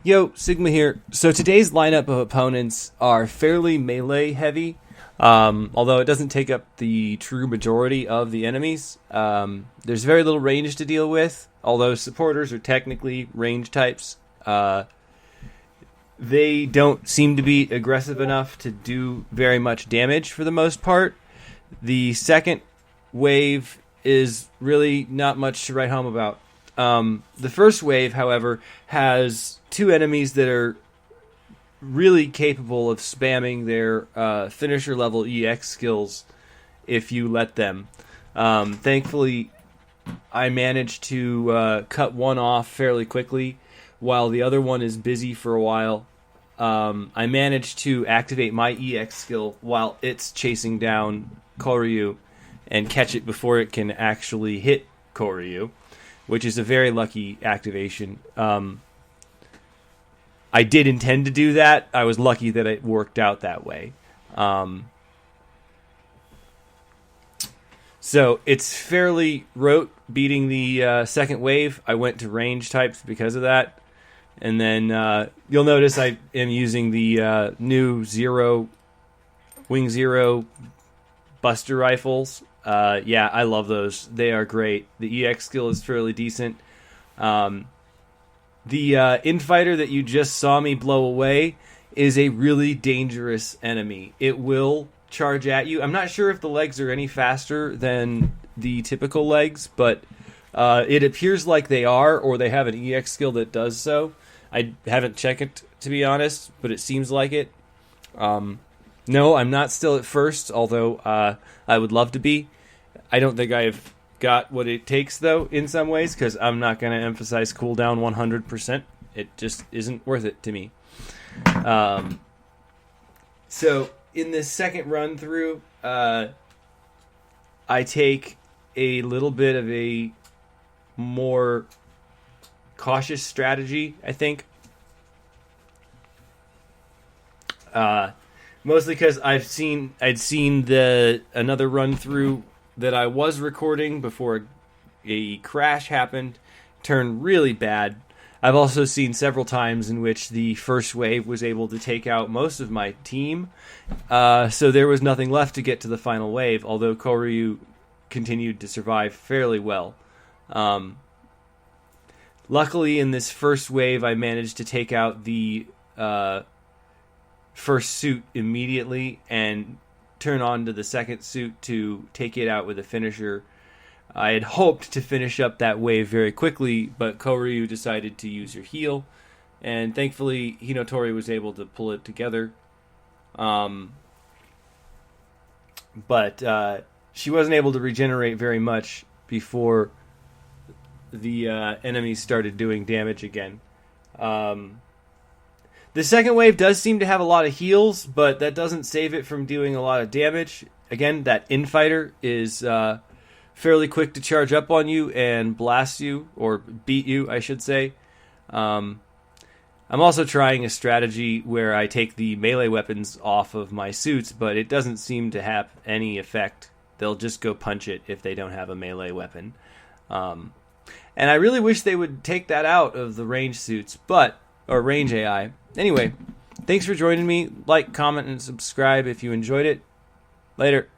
Yo, Sigma here. So today's lineup of opponents are fairly melee heavy, although it doesn't take up the true majority of the enemies. There's very little range to deal with, although supporters are technically range types. They don't seem to be aggressive enough to do very much damage for the most part. The second wave is really not much to write home about. The first wave, however, has two enemies that are really capable of spamming their finisher level EX skills if you let them. Thankfully, I managed to cut one off fairly quickly while the other one is busy for a while. I managed to activate my EX skill while it's chasing down Koryu and catch it before it can actually hit Koryu, which is a very lucky activation. I did intend to do that. I was lucky that it worked out that way. So it's fairly rote beating the second wave. I went to range types because of that. And then you'll notice I am using the new Wing Zero Buster Rifles. Yeah, I love those. They are great. The EX skill is fairly decent. The infighter that you just saw me blow away is a really dangerous enemy. It will charge at you. I'm not sure if the legs are any faster than the typical legs, but it appears like they are, or they have an EX skill that does so. I haven't checked it, to be honest, but it seems like it. No, I'm not still at first, although I would love to be. I don't think I've got what it takes, though, in some ways, because I'm not going to emphasize cooldown 100%. It just isn't worth it to me. So, in this second run through, I take a little bit of a more cautious strategy, I think. Mostly because I'd seen another run through that I was recording before a crash happened turn really bad. I've also seen several times in which the first wave was able to take out most of my team, so there was nothing left to get to the final wave, although Koryu continued to survive fairly well. Luckily, in this first wave, I managed to take out the first suit immediately and turn on to the second suit to take it out with a finisher. I had hoped to finish up that wave very quickly, but Koryu decided to use her heal, and thankfully Hinotori was able to pull it together. But she wasn't able to regenerate very much before the enemies started doing damage again. The second wave does seem to have a lot of heals, but that doesn't save it from doing a lot of damage. Again, that infighter is fairly quick to charge up on you and blast you, or beat you, I should say. I'm also trying a strategy where I take the melee weapons off of my suits, but it doesn't seem to have any effect. They'll just go punch it if they don't have a melee weapon. And I really wish they would take that out of the range suits, or range AI. Anyway, thanks for joining me. Like, comment, and subscribe if you enjoyed it. Later.